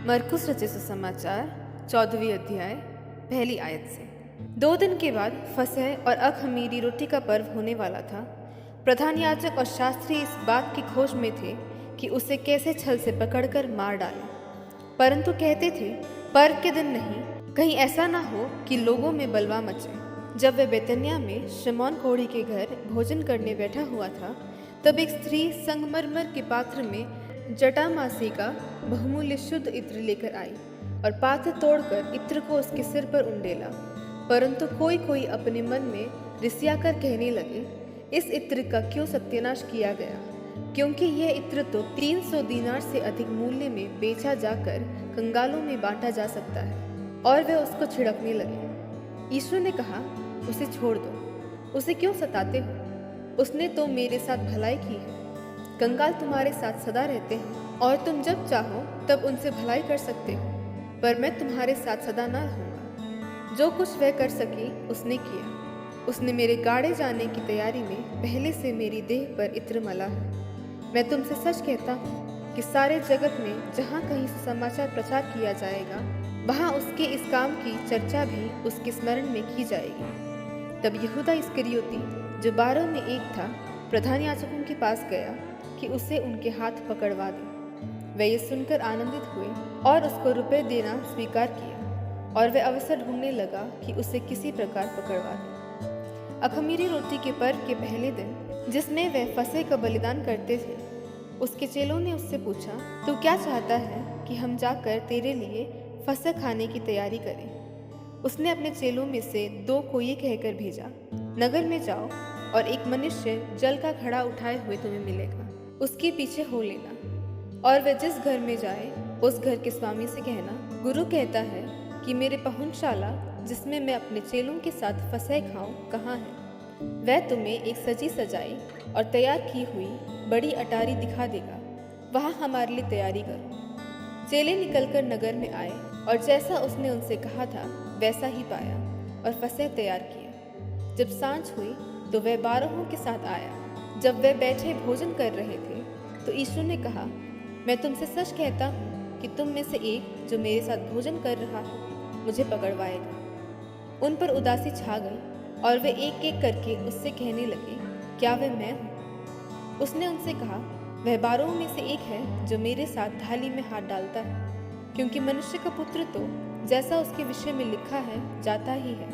मरकुस रचित सुसमाचार 14वीं अध्याय पहली आयत से। 2 दिन के बाद फसह और अख़मीरी रोटी का पर्व होने वाला था। प्रधान याजक और शास्त्री इस बात की खोज में थे कि उसे कैसे छल से पकड़कर मार डालें, परंतु कहते थे, पर्व के दिन नहीं, कहीं ऐसा ना हो कि लोगों में बलवा मचे। जब वह बेतनिया में शमौन कोढ़ी के घर भोजन करने बैठा हुआ था, तब एक स्त्री संगमरमर के पात्र में जटामासी का बहुमूल्य शुद्ध इत्र लेकर आई और पात्र तोड़कर इत्र को उसके सिर पर उंडेला। परंतु कोई कोई अपने मन में रिसियाकर कहने लगे, इस इत्र का क्यों सत्यानाश किया गया, क्योंकि यह इत्र तो 300 दीनार से अधिक मूल्य में बेचा जाकर कंगालों में बांटा जा सकता है। और वे उसको छिड़कने लगे। यीशु ने कहा, उसे छोड़ दो, उसे क्यों सताते हो? उसने तो मेरे साथ भलाई की है। कंगाल तुम्हारे साथ सदा रहते हैं और तुम जब चाहो तब उनसे भलाई कर सकते हो, पर मैं तुम्हारे साथ सदा न रहूँगा। जो कुछ वह कर सकी उसने किया। उसने मेरे गाड़े जाने की तैयारी में पहले से मेरी देह पर इत्र मला है। मैं तुमसे सच कहता हूँ कि सारे जगत में जहाँ कहीं समाचार प्रचार किया जाएगा, वहाँ उसके इस काम की चर्चा भी उसके स्मरण में की जाएगी। तब यहूदा इस्करियोती, जो 12 में एक था, प्रधान याजकों के पास गया कि उसे उनके हाथ पकड़वा दे। वे ये सुनकर आनंदित हुए और उसको रुपए देना स्वीकार किया, और वह अवसर ढूंढने लगा कि उसे किसी प्रकार पकड़वा दे। अख़मीरी रोटी के पर्व के पहले दिन, जिसमें वे फसह का बलिदान करते थे, उसके चेलों ने उससे पूछा, तू क्या चाहता है कि हम जाकर तेरे लिए फसह खाने की तैयारी करें? उसने अपने चेलों में से 2 को ये कहकर भेजा, नगर में जाओ और एक मनुष्य जल का घड़ा उठाए हुए तुम्हें मिलेगा, उसके पीछे हो लेना। और वह जिस घर में जाए, उस घर के स्वामी से कहना, गुरु कहता है कि मेरे पहुंचशाला जिसमें मैं अपने चेलों के साथ फसह खाऊं कहाँ है? वह तुम्हें एक सजी सजाई और तैयार की हुई बड़ी अटारी दिखा देगा। वहाँ हमारे लिए तैयारी करो। चेले निकलकर नगर में आए और जैसा उसने उनसे कहा था वैसा ही पाया और फसह तैयार किया। जब सांझ हुई तो वह 12 के साथ आया। जब वे बैठे भोजन कर रहे थे तो यीशु ने कहा, मैं तुमसे सच कहता हूँ कि तुम में से एक जो मेरे साथ भोजन कर रहा है मुझे पकड़वाएगा। उन पर उदासी छा गई और वे एक एक करके उससे कहने लगे, क्या वह मैं हूँ? उसने उनसे कहा, वह 12 में से एक है जो मेरे साथ थाली में हाथ डालता है। क्योंकि मनुष्य का पुत्र तो जैसा उसके विषय में लिखा है जाता ही है,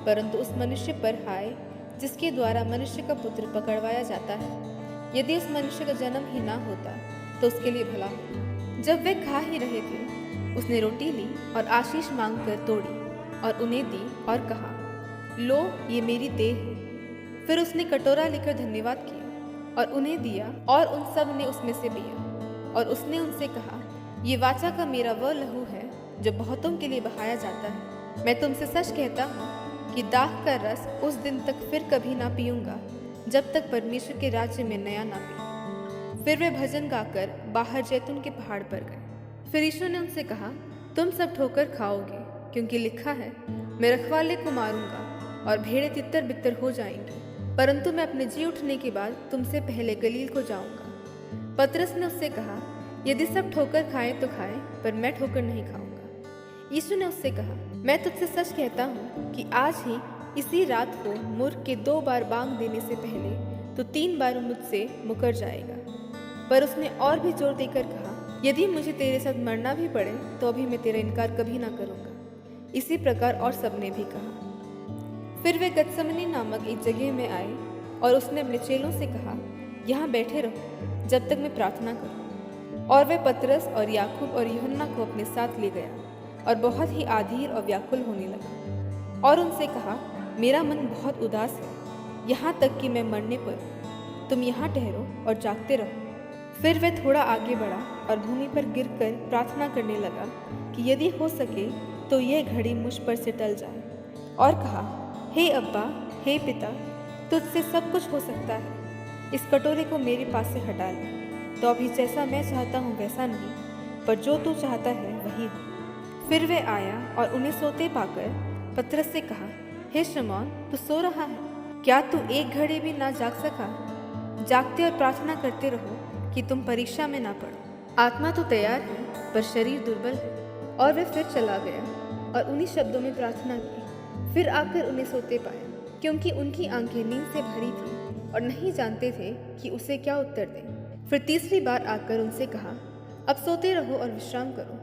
परंतु उस मनुष्य पर हाय जिसके द्वारा मनुष्य का पुत्र पकड़वाया जाता है। यदि उस मनुष्य का जन्म ही ना होता तो उसके लिए भला हो। जब वे खा ही रहे थे, उसने रोटी ली और आशीष मांगकर तोड़ी और उन्हें दी और कहा, लो, ये मेरी देह है। फिर उसने कटोरा लेकर धन्यवाद किया और उन्हें दिया और उन सब ने उसमें से पिया। और उसने उनसे कहा, ये वाचा का मेरा वह लहू है जो बहुतों के लिए बहाया जाता है। मैं तुमसे सच कहता हूँ कि दाख का रस उस दिन तक फिर कभी ना पीऊंगा जब तक परमेश्वर के राज्य में नया ना पीऊं। फिर वे भजन गाकर बाहर जैतून के पहाड़ पर गए। फिर यीशु ने उनसे कहा, तुम सब ठोकर खाओगे, क्योंकि लिखा है, मैं रखवाले को मारूंगा और भेड़ें तितर बितर हो जाएंगी। परंतु मैं अपने जी उठने के बाद तुमसे पहले गलील को जाऊंगा। पतरस ने उससे कहा, यदि सब ठोकर खाएं तो खाएं, पर मैं ठोकर नहीं खाऊंगा। यीशु ने उससे कहा, मैं तुझसे सच कहता हूँ कि आज ही इसी रात को मूर्ख के 2 बार बांग देने से पहले तो 3 बार मुझसे मुकर जाएगा। पर उसने और भी जोर देकर कहा, यदि मुझे तेरे साथ मरना भी पड़े तो अभी मैं तेरा इनकार कभी ना करूँगा। इसी प्रकार और सबने भी कहा। फिर वे गतसमनी नामक एक जगह में आए और उसने अपने चेलों से कहा, यहाँ बैठे रहो जब तक मैं प्रार्थना करूँ। और वे पतरस और याकूब और यूहन्ना को अपने साथ ले गया और बहुत ही आधीर और व्याकुल होने लगा और उनसे कहा, मेरा मन बहुत उदास है, यहाँ तक कि मैं मरने पर हूँ। तुम यहाँ ठहरो और जागते रहो। फिर वह थोड़ा आगे बढ़ा और भूमि पर गिरकर प्रार्थना करने लगा कि यदि हो सके तो यह घड़ी मुझ पर से टल जाए। और कहा, हे अब्बा, हे पिता, तुझसे सब कुछ हो सकता है। इस कटोरे को मेरे पास से हटा ले। तो अभी जैसा मैं चाहता हूँ वैसा नहीं, पर जो तू चाहता है वही हो। फिर वह आया और उन्हें सोते पाकर पतरस से कहा, हे शमौन, तू सो रहा है? क्या तू एक घड़ी भी ना जाग सका? जागते और प्रार्थना करते रहो कि तुम परीक्षा में ना पड़ो। आत्मा तो तैयार है पर शरीर दुर्बल है। और वह फिर चला गया और उन्हीं शब्दों में प्रार्थना की। फिर आकर उन्हें सोते पाया, क्योंकि उनकी आंखें नींद से भरी थीं और नहीं जानते थे कि उसे क्या उत्तर दें। फिर तीसरी बार आकर उनसे कहा, अब सोते रहो और विश्राम करो,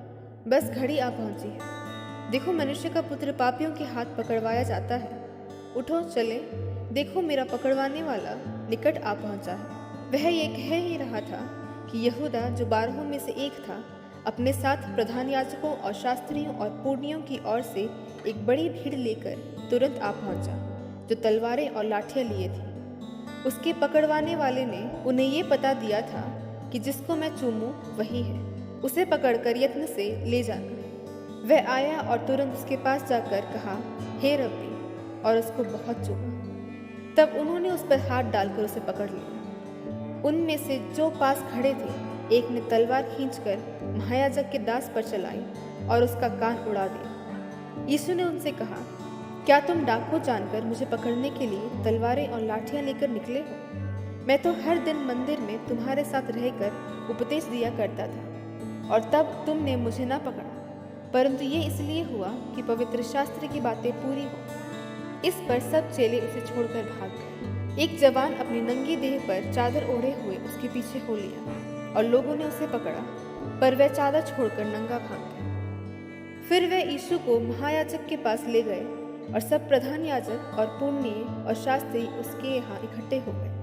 बस घड़ी आ पहुंची है। देखो, मनुष्य का पुत्र पापियों के हाथ पकड़वाया जाता है। उठो, चले, देखो मेरा पकड़वाने वाला निकट आ पहुंचा है। वह ये कह ही रहा था कि यहूदा, जो 12 में से एक था, अपने साथ प्रधान याजकों और शास्त्रियों और पुरनियों की ओर से एक बड़ी भीड़ लेकर तुरंत आ पहुंचा, जो तलवारें और लाठियां लिए थी। उसके पकड़वाने वाले ने उन्हें ये पता दिया था कि जिसको मैं चूमूं वही है, उसे पकड़कर यत्न से ले जाना। वह आया और तुरंत उसके पास जाकर कहा, हे रब्बी, और उसको बहुत चूमा। तब उन्होंने उस पर हाथ डालकर उसे पकड़ लिया। उनमें से जो पास खड़े थे, एक ने तलवार खींचकर महायाजक के दास पर चलाई और उसका कान उड़ा दिया। यीशु ने उनसे कहा, क्या तुम डाकू जानकर मुझे पकड़ने के लिए तलवारें और लाठियां लेकर निकले हो? मैं तो हर दिन मंदिर में तुम्हारे साथ रहकर उपदेश दिया करता था, और तब तुमने मुझे ना पकड़ा, परंतु ये इसलिए हुआ कि पवित्र शास्त्र की बातें पूरी हो। इस पर सब चेले उसे छोड़कर भाग गए। एक जवान अपनी नंगी देह पर चादर ओढ़े हुए उसके पीछे हो लिया और लोगों ने उसे पकड़ा, पर वह चादर छोड़कर नंगा भाग गया। फिर वह यीशु को महायाजक के पास ले गए और सब प्रधान याजक और पुरनिये और शास्त्री उसके यहाँ इकट्ठे हो गए।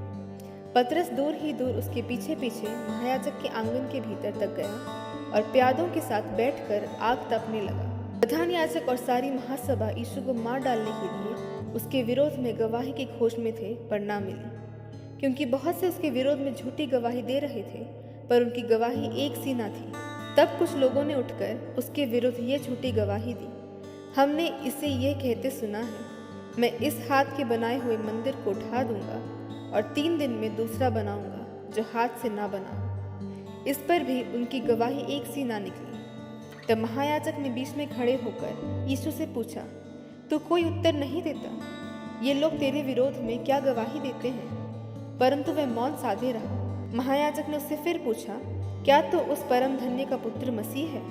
पतरस दूर ही दूर उसके पीछे पीछे महायाजक के आंगन के भीतर तक गया और प्यादों के साथ बैठकर आग तापने लगा। प्रधान याजक और सारी महासभा यीशु को मार डालने के लिए उसके विरोध में गवाही की खोज में थे, पर ना मिली, क्योंकि बहुत से उसके विरोध में झूठी गवाही दे रहे थे, पर उनकी गवाही एक सी ना थी। तब कुछ लोगों ने उठकर उसके विरुद्ध ये झूठी गवाही दी, हमने इसे यह कहते सुना है, मैं इस हाथ के बनाए हुए मंदिर को ढा दूंगा और 3 दिन में दूसरा बनाऊंगा जो हाथ से ना बना हो। इस पर भी उनकी गवाही एक सी ना निकली। तब महायाजक ने बीच में खड़े होकर यीशु से पूछा, तू कोई उत्तर नहीं देता? ये लोग तेरे विरोध में क्या गवाही देते हैं? परंतु वह मौन साधे रहा। महायाजक ने उससे फिर पूछा, क्या तू उस परम धन्य का पुत्र मसीह है?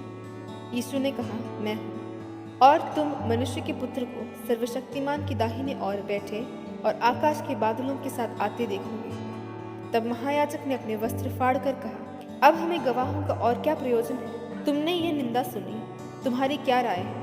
यीशु ने कहा, मैं हूँ, और तुम मनुष्य के पुत्र को सर्वशक्तिमान की दाहिने ओर बैठे और आकाश के बादलों के साथ आते देखोगे। तब महायाजक ने अपने वस्त्र फाड़ कर कहा, अब हमें गवाहों का और क्या प्रयोजन है? तुमने ये निंदा सुनी, तुम्हारी क्या राय है?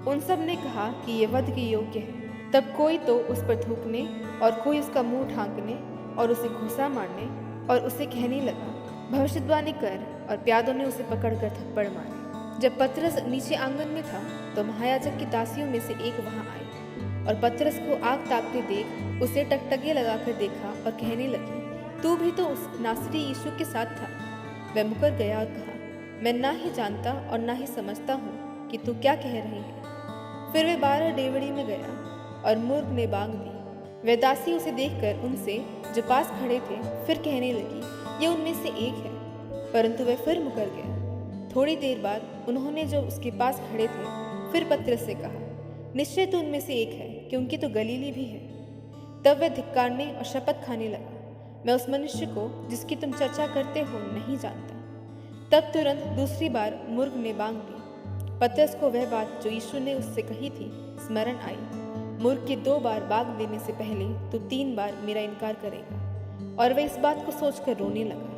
उन सब ने कहा कि ये वध के योग्य है। तब कोई तो उस पर थूकने और कोई उसका मुंह ढांकने और उसे घूंसा मारने और उसे कहने लगा, भविष्यद्वाणी कर, और प्यादों ने उसे पकड़कर थप्पड़ मारे। जब पतरस नीचे आंगन में था तो महायाजक की दासियों में से एक वहां आई और पतरस को आग तापते देख उसे टकटके लगाकर देखा और कहने लगी, तू भी तो उस नासरी यीशु के साथ था। वह मुकर गया और कहा, मैं ना ही जानता और ना ही समझता हूँ कि तू क्या कह रही है। फिर वह 12 डेवढ़ी में गया और मुर्ग ने बांग दी। वह दासी उसे देखकर उनसे जो पास खड़े थे फिर कहने लगी, ये उनमें से एक है, परंतु वह फिर मुकर गया। थोड़ी देर बाद उन्होंने जो उसके पास खड़े थे फिर पतरस से कहा, निश्चय तो उनमें से एक है, क्योंकि तो गलीली भी है। तब वह धिक्कारने और शपथ खाने लगा, मैं उस मनुष्य को जिसकी तुम चर्चा करते हो नहीं जानता। तब तुरंत दूसरी बार मुर्ग ने बांग दी। पतरस को वह बात जो यीशु ने उससे कही थी स्मरण आई, मुर्ग के 2 बार बांग देने से पहले तू 3 बार मेरा इनकार करेगा। और वह इस बात को सोचकर रोने लगा।